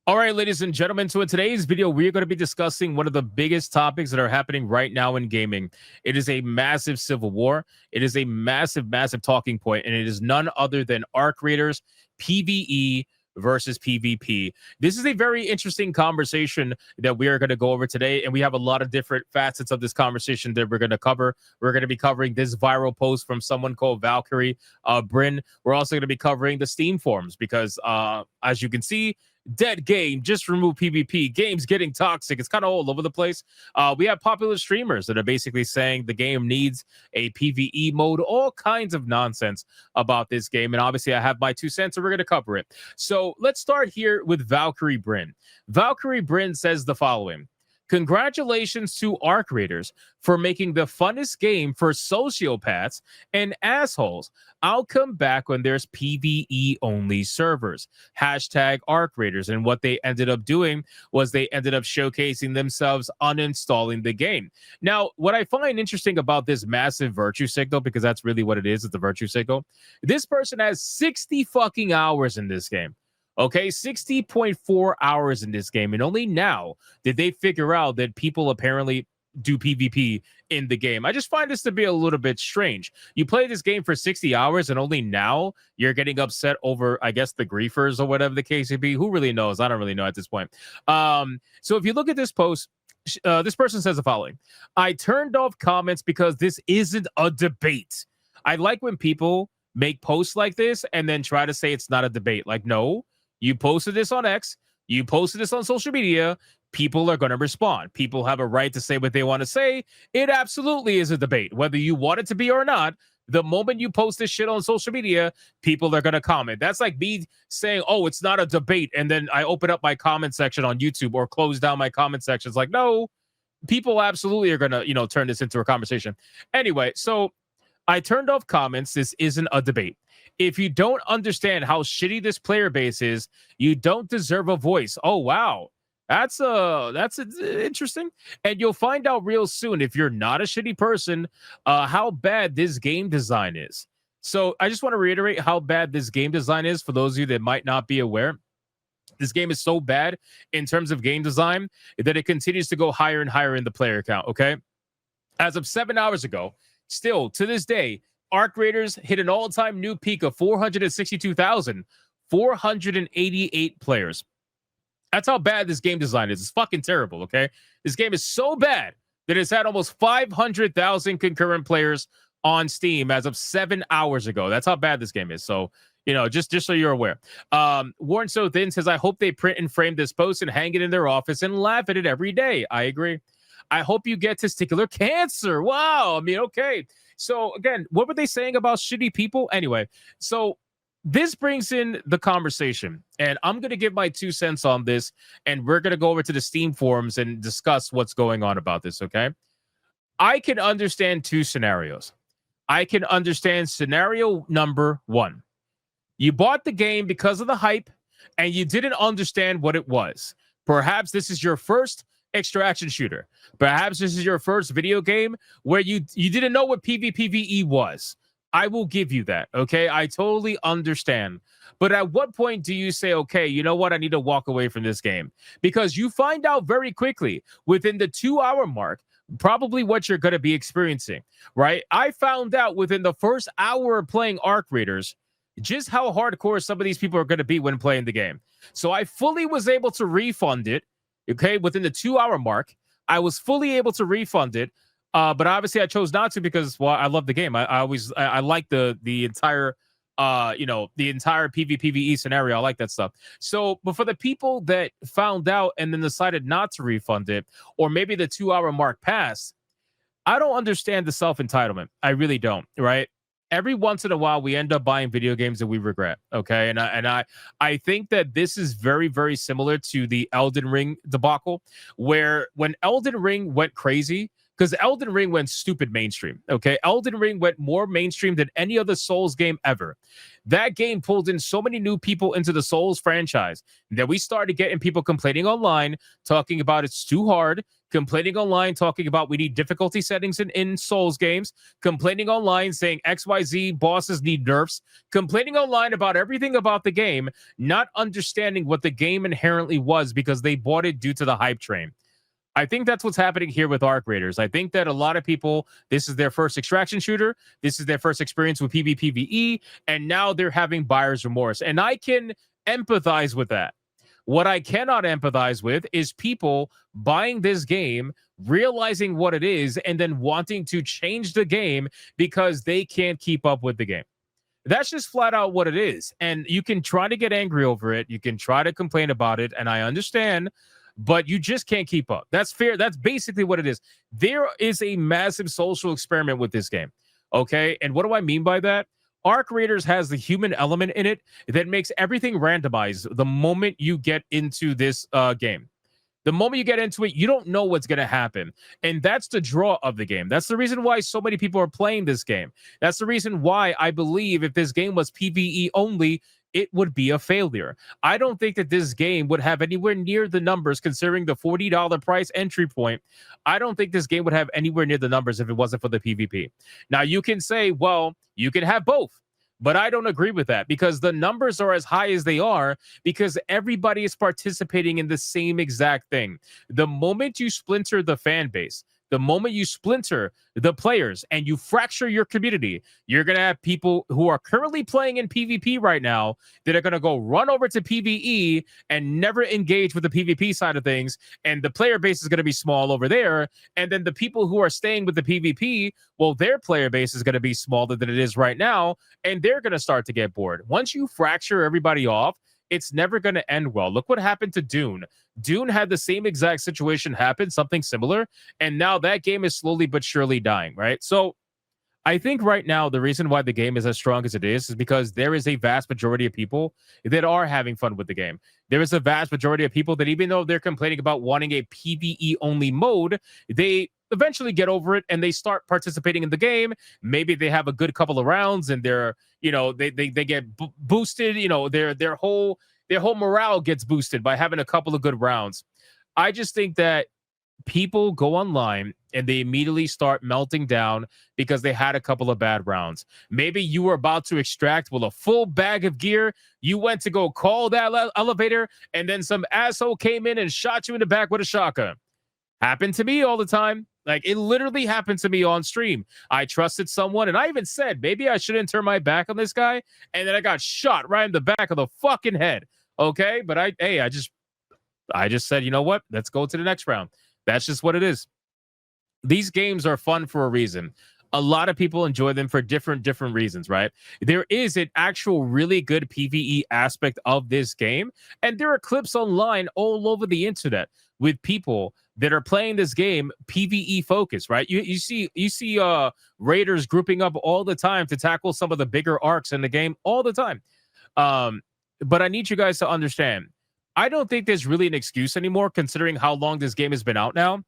All right, ladies and gentlemen. So in today's video, we are going to be discussing one of the biggest topics that are happening right now in gaming. It is a massive civil war. It is a massive, massive talking point, and it is none other than ARC Raiders, PvE versus PvP. This is a very interesting conversation that we are going to go over today, and we have a lot of different facets of this conversation that we're going to cover. We're going to be covering this viral post from someone called Valkyrie Bryn. We're also going to be covering the Steam forums because, as you can see, dead game, just remove PvP, game's getting toxic. It's kind of all over the place. We have popular streamers that are basically saying the game needs a PvE mode, all kinds of nonsense about this game. And obviously, I have my 2 cents, and we're going to cover it. So let's start here with Valkyrie Bryn. Valkyrie Bryn says the following. Congratulations to ARC Raiders for making the funnest game for sociopaths and assholes. I'll come back when there's PvE only servers. Hashtag ARC Raiders. And what they ended up doing was they ended up showcasing themselves uninstalling the game. Now, what I find interesting about this massive virtue signal, because that's really what it is, it's a virtue signal. This person has 60 fucking hours in this game. Okay, 60.4 hours in this game. And only now did they figure out that people apparently do PvP in the game. I just find this to be a little bit strange. You play this game for 60 hours and only now you're getting upset over, I guess, the griefers or whatever the case may be. Who really knows? I don't really know at this point. So if you look at this post, this person says the following. I turned off comments because this isn't a debate. I like when people make posts like this and then try to say it's not a debate. Like, no. You posted this on X. You posted this on social media. People are going to respond. People have a right to say what they want to say. It absolutely is a debate, whether you want it to be or not. The moment you post this shit on social media, people are going to comment. That's like me saying, oh, it's not a debate. And then I open up my comment section on YouTube or close down my comment section. It's like, no, people absolutely are going to, turn this into a conversation. Anyway, so I turned off comments. This isn't a debate. If you don't understand how shitty this player base is, you don't deserve a voice. Oh, wow. That's interesting. And you'll find out real soon, if you're not a shitty person, how bad this game design is. So I just want to reiterate how bad this game design is for those of you that might not be aware. This game is so bad in terms of game design that it continues to go higher and higher in the player count, okay? As of 7 hours ago, still to this day, ARC Raiders hit an all-time new peak of 462,488 players. That's how bad this game design is. It's fucking terrible, okay? This game is so bad that it's had almost 500,000 concurrent players on Steam as of 7 hours ago. That's how bad this game is. So, just so you're aware. Warren So Thin says, I hope they print and frame this post and hang it in their office and laugh at it every day. I agree. I hope you get testicular cancer. Wow. I mean, okay. So again, what were they saying about shitty people? Anyway, so this brings in the conversation, and I'm going to give my 2 cents on this, and we're going to go over to the Steam forums and discuss what's going on about this, okay? I can understand 2 scenarios. I can understand scenario number 1. You bought the game because of the hype, and you didn't understand what it was. Perhaps this is your first extraction shooter. Perhaps this is your first video game where you didn't know what PvPvE was. I will give you that, okay? I totally understand. But at what point do you say, okay, you know what? I need to walk away from this game? Because you find out very quickly within the 2-hour mark, probably what you're going to be experiencing, right? I found out within the first hour of playing ARC Raiders just how hardcore some of these people are going to be when playing the game. So I fully was able to refund it. Okay, within the 2-hour mark, I was fully able to refund it, but obviously I chose not to because, well, I love the game. I like the entire, the entire PvPvE scenario. I like that stuff. So, but for the people that found out and then decided not to refund it, or maybe the 2-hour mark passed, I don't understand the self-entitlement. I really don't, right? Every once in a while, we end up buying video games that we regret. Okay, and I think that this is very, very similar to the Elden Ring debacle, where when Elden Ring went crazy, because Elden Ring went stupid mainstream. Okay, Elden Ring went more mainstream than any other Souls game ever. That game pulled in so many new people into the Souls franchise that we started getting people complaining online, talking about it's too hard, complaining online, talking about we need difficulty settings in Souls games, complaining online saying XYZ bosses need nerfs, complaining online about everything about the game, not understanding what the game inherently was because they bought it due to the hype train. I think that's what's happening here with Arc Raiders. I think that a lot of people, this is their first extraction shooter. This is their first experience with PvPvE, and now they're having buyer's remorse. And I can empathize with that. What I cannot empathize with is people buying this game, realizing what it is, and then wanting to change the game because they can't keep up with the game. That's just flat out what it is. And you can try to get angry over it. You can try to complain about it. And I understand, but you just can't keep up. That's fair. That's basically what it is. There is a massive social experiment with this game. Okay. And what do I mean by that? Arc Raiders has the human element in it that makes everything randomized the moment you get into this game. The moment you get into it, you don't know what's going to happen. And that's the draw of the game. That's the reason why so many people are playing this game. That's the reason why I believe if this game was PvE only, it would be a failure. I don't think that this game would have anywhere near the numbers considering the $40 price entry point. I don't think this game would have anywhere near the numbers if it wasn't for the PvP. Now, you can say, well, you can have both. But I don't agree with that because the numbers are as high as they are because everybody is participating in the same exact thing. The moment you splinter the fan base, the moment you splinter the players and you fracture your community, you're going to have people who are currently playing in PvP right now that are going to go run over to PvE and never engage with the PvP side of things. And the player base is going to be small over there. And then the people who are staying with the PvP, well, their player base is going to be smaller than it is right now. And they're going to start to get bored. Once you fracture everybody off, it's never going to end well. Look what happened to Dune. Dune had the same exact situation happen, something similar, and now that game is slowly but surely dying, right? So I think right now the reason why the game is as strong as it is because there is a vast majority of people that are having fun with the game. There is a vast majority of people that even though they're complaining about wanting a PvE only mode, they eventually get over it and they start participating in the game. Maybe they have a good couple of rounds and they're, you know, they get boosted, you know, their whole morale gets boosted by having a couple of good rounds. I just think that people go online and they immediately start melting down because they had a couple of bad rounds. Maybe you were about to extract with a full bag of gear. You went to go call that elevator and then some asshole came in and shot you in the back with a shotgun. Happened to me all the time. Like, it literally happened to me on stream. I trusted someone, and I even said, maybe I shouldn't turn my back on this guy. And then I got shot right in the back of the fucking head. Okay? But I just said, you know what? Let's go to the next round. That's just what it is. These games are fun for a reason. A lot of people enjoy them for different reasons, right? There is an actual really good PvE aspect of this game. And there are clips online all over the internet with people that are playing this game PvE focused, right? You see raiders grouping up all the time to tackle some of the bigger arcs in the game all the time. But I need you guys to understand, I don't think there's really an excuse anymore considering how long this game has been out now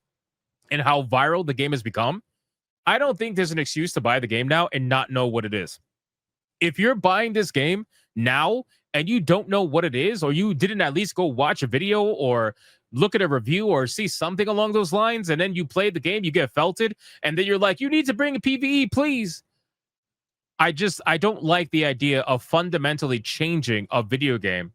and how viral the game has become. I don't think there's an excuse to buy the game now and not know what it is. If you're buying this game now and you don't know what it is, or you didn't at least go watch a video or look at a review or see something along those lines, and then you play the game, you get felted, and then you're like, you need to bring a PvE, please. I don't like the idea of fundamentally changing a video game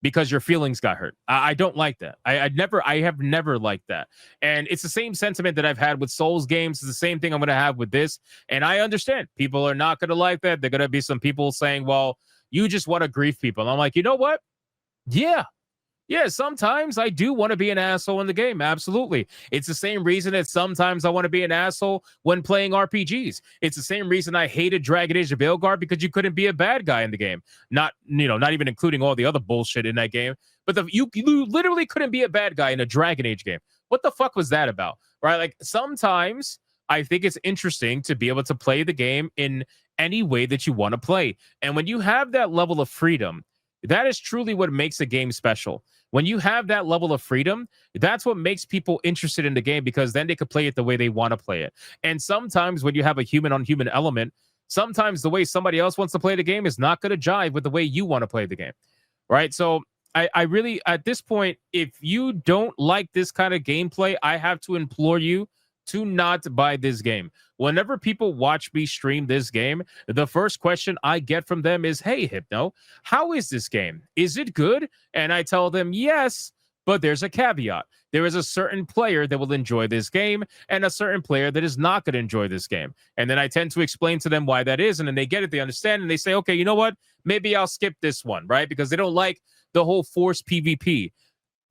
because your feelings got hurt. I don't like that. I have never liked that. And it's the same sentiment that I've had with Souls games. It's the same thing I'm going to have with this. And I understand people are not going to like that. They're going to be some people saying, well, you just want to grief people. And I'm like, you know what? Yeah, sometimes I do want to be an asshole in the game. Absolutely. It's the same reason that sometimes I want to be an asshole when playing RPGs. It's the same reason I hated Dragon Age of Veilguard because you couldn't be a bad guy in the game. Not even including all the other bullshit in that game. But you literally couldn't be a bad guy in a Dragon Age game. What the fuck was that about? Right? Like, sometimes I think it's interesting to be able to play the game in any way that you want to play. And when you have that level of freedom, that is truly what makes a game special. When you have that level of freedom, that's what makes people interested in the game, because then they could play it the way they want to play it. And sometimes when you have a human on human element, sometimes the way somebody else wants to play the game is not going to jive with the way you want to play the game. Right. So I really, at this point, if you don't like this kind of gameplay, I have to implore you to not buy this game. Whenever people watch me stream this game, the first question I get from them is, "Hey, Hypno, how is this game? Is it good?" And I tell them, "Yes, but there's a caveat. There is a certain player that will enjoy this game and a certain player that is not going to enjoy this game." And then I tend to explain to them why that is. And then they get it, they understand, and they say, "Okay, you know what? Maybe I'll skip this one," right? Because they don't like the whole forced PvP.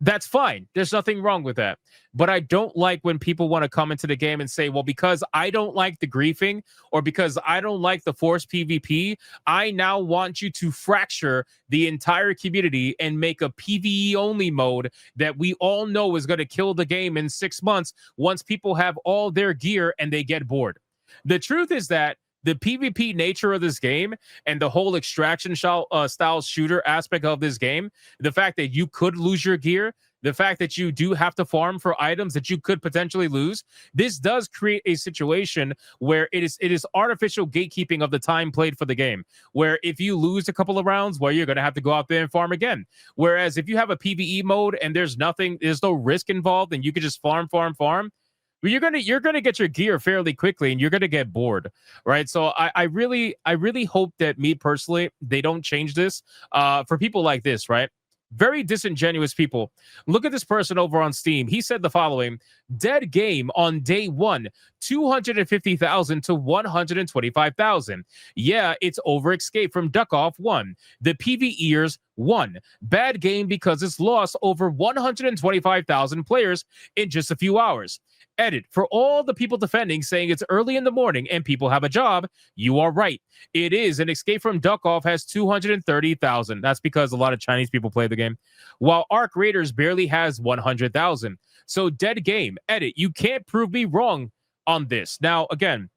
That's fine. There's nothing wrong with that. But I don't like when people want to come into the game and say, well, because I don't like the griefing or because I don't like the forced PvP, I now want you to fracture the entire community and make a PvE only mode that we all know is going to kill the game in 6 months once people have all their gear and they get bored. The truth is that the PvP nature of this game and the whole extraction style shooter aspect of this game, the fact that you could lose your gear, the fact that you do have to farm for items that you could potentially lose, this does create a situation where it is artificial gatekeeping of the time played for the game, where if you lose a couple of rounds, well, you're going to have to go out there and farm again. Whereas if you have a PvE mode and there's no risk involved and you can just farm, you're gonna get your gear fairly quickly and you're gonna get bored, right? So I really hope that, me personally, they don't change this for people like this, right? Very disingenuous people. Look at this person over on Steam. He said the following: dead game on day one, 250,000 to 125,000. Yeah, it's over escape from Duck Off 1. The PvEers won. Bad game because it's lost over 125,000 players in just a few hours. Edit: for all the people defending, saying it's early in the morning and people have a job, you are right. It is. An Escape from Duck Off has 230,000. That's because a lot of Chinese people play the game, while Arc Raiders barely has 100,000. So dead game. Edit: you can't prove me wrong on this. Now, again,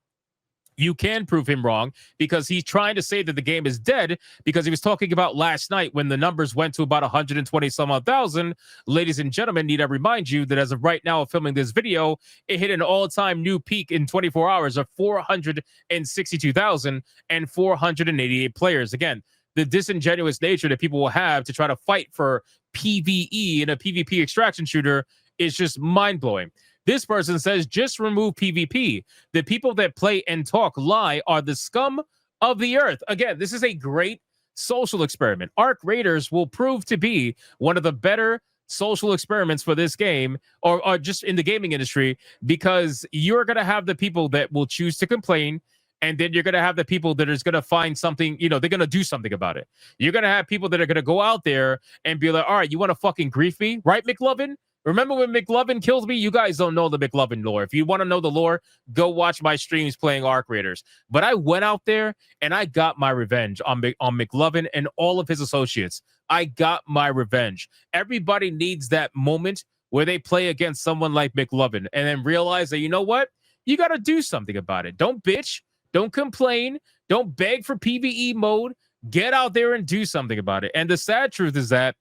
you can prove him wrong because he's trying to say that the game is dead because he was talking about last night when the numbers went to about 120 some odd thousand. Ladies and gentlemen, need I remind you that as of right now of filming this video, it hit an all-time new peak in 24 hours of 462,488 players. Again, the disingenuous nature that people will have to try to fight for PvE in a PvP extraction shooter is just mind-blowing. This person says, just remove PvP. The people that play and talk lie are the scum of the earth. Again, this is a great social experiment. Arc Raiders will prove to be one of the better social experiments for this game, or just in the gaming industry, because you're going to have the people that will choose to complain, and then you're going to have the people that is going to find something, they're going to do something about it. You're going to have people that are going to go out there and be like, all right, you want to fucking grief me? Right, McLovin? Remember when McLovin kills me? You guys don't know the McLovin lore. If you want to know the lore, go watch my streams playing Arc Raiders. But I went out there and I got my revenge on McLovin and all of his associates. I got my revenge. Everybody needs that moment where they play against someone like McLovin and then realize that, you know what? You got to do something about it. Don't bitch. Don't complain. Don't beg for PvE mode. Get out there and do something about it. And the sad truth is that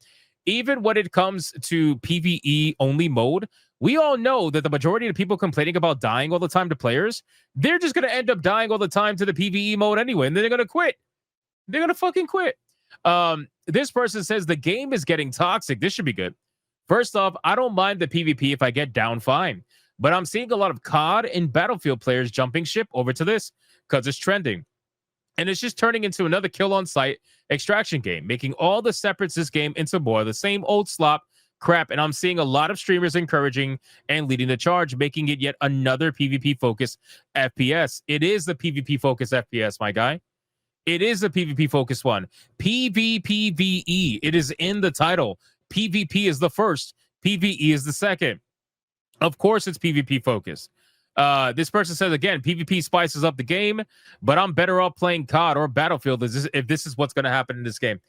even when it comes to PvE only mode, we all know that the majority of the people complaining about dying all the time to players, they're just going to end up dying all the time to the PvE mode anyway, and then they're going to quit. They're going to fucking quit. This person says the game is getting toxic. This should be good. First off, I don't mind the PvP if I get down fine, but I'm seeing a lot of COD and Battlefield players jumping ship over to this because it's trending. And it's just turning into another kill on site extraction game, making all the separates this game into more of the same old slop crap. And I'm seeing a lot of streamers encouraging and leading the charge, making it yet another PvP focused FPS. It is the PvP focused FPS, my guy. It is a PvP focused one. PvPvE. It is in the title. PvP is the first. PvE is the second. Of course, it's PvP focused. This person says, again, PvP spices up the game, but I'm better off playing COD or Battlefield if this is what's going to happen in this game.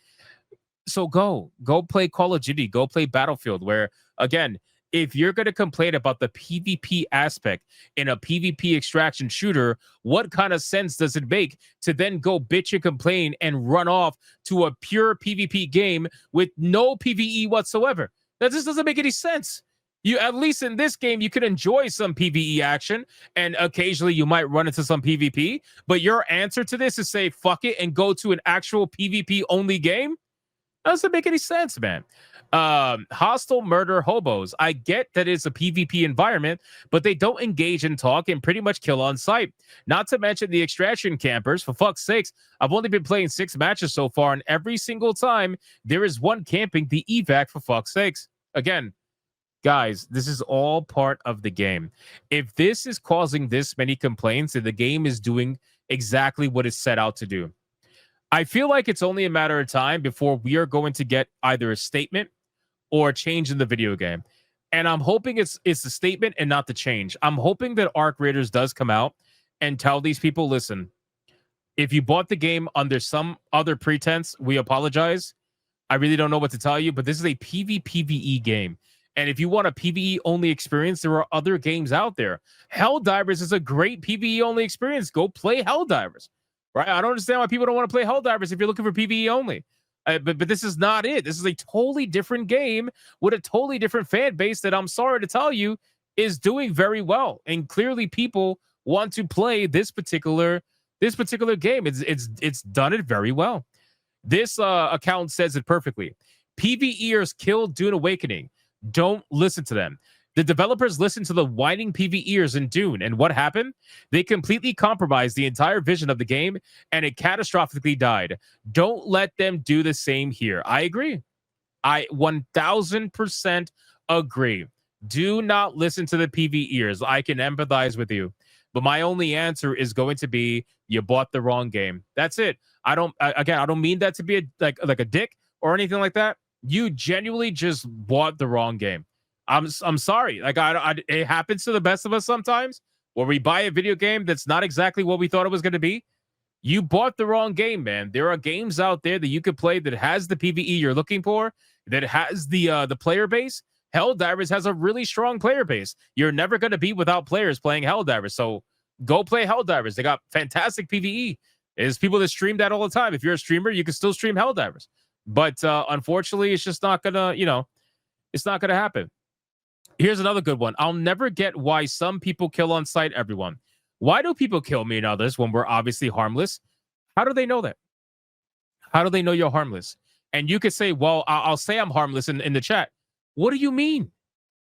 So go play Call of Duty, go play Battlefield, where, again, if you're going to complain about the PvP aspect in a PvP extraction shooter, what kind of sense does it make to then go bitch and complain and run off to a pure PvP game with no PvE whatsoever? That just doesn't make any sense. You, at least in this game, you can enjoy some PvE action, and occasionally you might run into some PvP. But your answer to this is say fuck it and go to an actual PvP only game. That doesn't make any sense, man. Hostile murder hobos. I get that it's a PvP environment, but they don't engage in talk and pretty much kill on sight. Not to mention the extraction campers. For fuck's sakes, I've only been playing 6 matches so far, and every single time there is one camping the evac. For fuck's sakes, again, guys, this is all part of the game. If this is causing this many complaints, then the game is doing exactly what it's set out to do. I feel like it's only a matter of time before we are going to get either a statement or a change in the video game. And I'm hoping it's the statement and not the change. I'm hoping that Arc Raiders does come out and tell these people, listen, if you bought the game under some other pretense, we apologize. I really don't know what to tell you, but this is a PvPvE game. And if you want a PvE only experience, there are other games out there. Helldivers is a great PvE only experience. Go play Helldivers. Right? I don't understand why people don't want to play Helldivers if you're looking for PvE only. But this is not it. This is a totally different game with a totally different fan base that, I'm sorry to tell you, is doing very well. And clearly people want to play this particular game. It's done it very well. This account says it perfectly. PvEers killed Dune Awakening. Don't listen to them. The developers listened to the whining PvEers in Dune, and what happened? They completely compromised the entire vision of the game, and it catastrophically died. Don't let them do the same here. I agree. I 1000% agree. Do not listen to the PvEers. I can empathize with you. But my only answer is going to be, you bought the wrong game. That's it. I don't mean that to be like a dick or anything like that. You genuinely just bought the wrong game. I'm sorry. Like it happens to the best of us sometimes, where we buy a video game that's not exactly what we thought it was going to be. You bought the wrong game, man. There are games out there that you could play that has the PvE you're looking for, that has the player base. Helldivers has a really strong player base. You're never going to be without players playing Helldivers. So go play Helldivers. They got fantastic PvE. There's people that stream that all the time. If you're a streamer, you can still stream Helldivers. But unfortunately, it's just not gonna, it's not gonna happen. Here's another good one. I'll never get why some people kill on sight everyone. Why do people kill me and others when we're obviously harmless? How do they know that? How do they know you're harmless? And you could say, well, I'll say I'm harmless in the chat. What do you mean?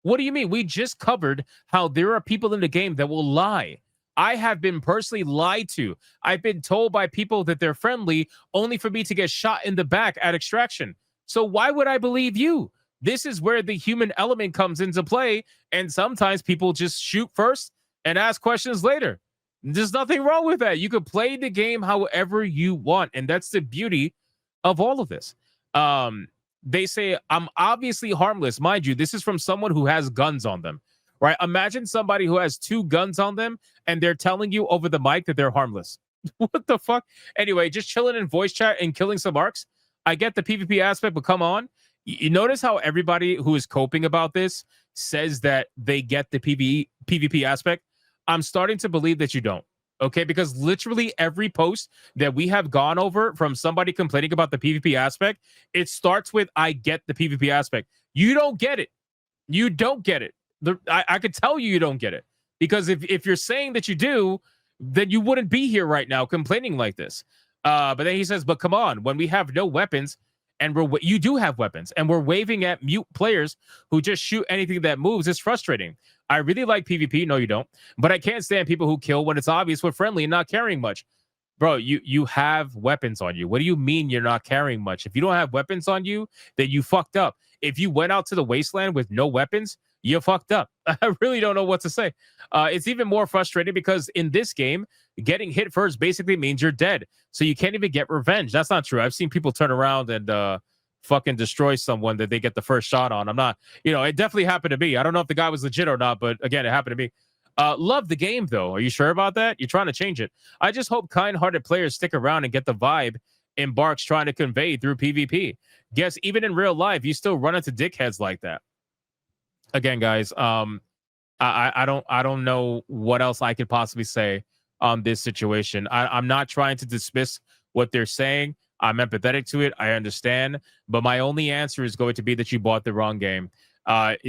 What do you mean? We just covered how there are people in the game that will lie. I have been personally lied to. I've been told by people that they're friendly only for me to get shot in the back at extraction. So why would I believe you? This is where the human element comes into play. And sometimes people just shoot first and ask questions later. There's nothing wrong with that. You could play the game however you want. And that's the beauty of all of this. They say, I'm obviously harmless. Mind you, this is from someone who has guns on them. Right? Imagine somebody who has 2 guns on them and they're telling you over the mic that they're harmless. What the fuck? Anyway, just chilling in voice chat and killing some arcs. I get the PvP aspect, but come on. You notice how everybody who is coping about this says that they get the PvP aspect? I'm starting to believe that you don't. Okay, because literally every post that we have gone over from somebody complaining about the PvP aspect, it starts with, I get the PvP aspect. You don't get it. You don't get it. I could tell you don't get it, because if you're saying that you do, then you wouldn't be here right now complaining like this. But then he says, but come on, when we have no weapons and you do have weapons and we're waving at mute players who just shoot anything that moves, it's frustrating. I really like PvP. No, you don't. But I can't stand people who kill when it's obvious we're friendly and not carrying much. Bro, you have weapons on you. What do you mean you're not carrying much? If you don't have weapons on you, then you fucked up. If you went out to the wasteland with no weapons, you fucked up. I really don't know what to say. It's even more frustrating because in this game, getting hit first basically means you're dead. So you can't even get revenge. That's not true. I've seen people turn around and fucking destroy someone that they get the first shot on. I'm not, it definitely happened to me. I don't know if the guy was legit or not, but again, it happened to me. Love the game, though. Are you sure about that? You're trying to change it. I just hope kind-hearted players stick around and get the vibe Embark's trying to convey through PvP. Guess even in real life, you still run into dickheads like that. Again, guys, I don't know what else I could possibly say on this situation. I'm not trying to dismiss what they're saying. I'm empathetic to it. I understand. But my only answer is going to be that you bought the wrong game.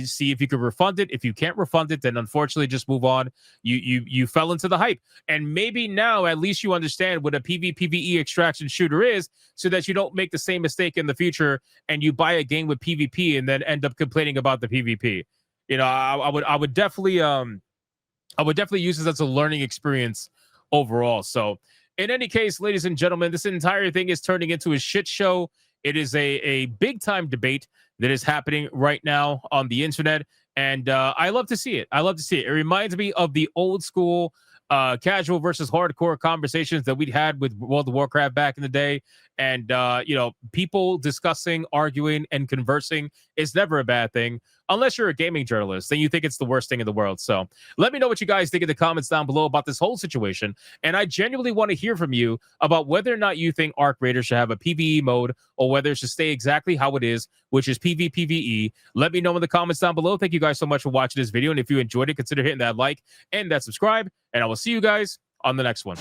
See if you can refund it. If you can't refund it, then unfortunately just move on. You fell into the hype. And maybe now at least you understand what a PvE extraction shooter is, so that you don't make the same mistake in the future and you buy a game with PvP and then end up complaining about the PvP. I would definitely use this as a learning experience overall. So, in any case, ladies and gentlemen, this entire thing is turning into a shit show. It is a big time debate that is happening right now on the internet, and I love to see it. I love to see it. It reminds me of the old school casual versus hardcore conversations that we'd had with World of Warcraft back in the day. And people discussing, arguing, and conversing is never a bad thing, unless you're a gaming journalist. Then you think it's the worst thing in the world. So let me know what you guys think in the comments down below about this whole situation. And I genuinely want to hear from you about whether or not you think Arc Raiders should have a PvE mode, or whether it should stay exactly how it is, which is PvE. Let me know in the comments down below. Thank you guys so much for watching this video. And if you enjoyed it, consider hitting that like and that subscribe. And I will see you guys on the next one.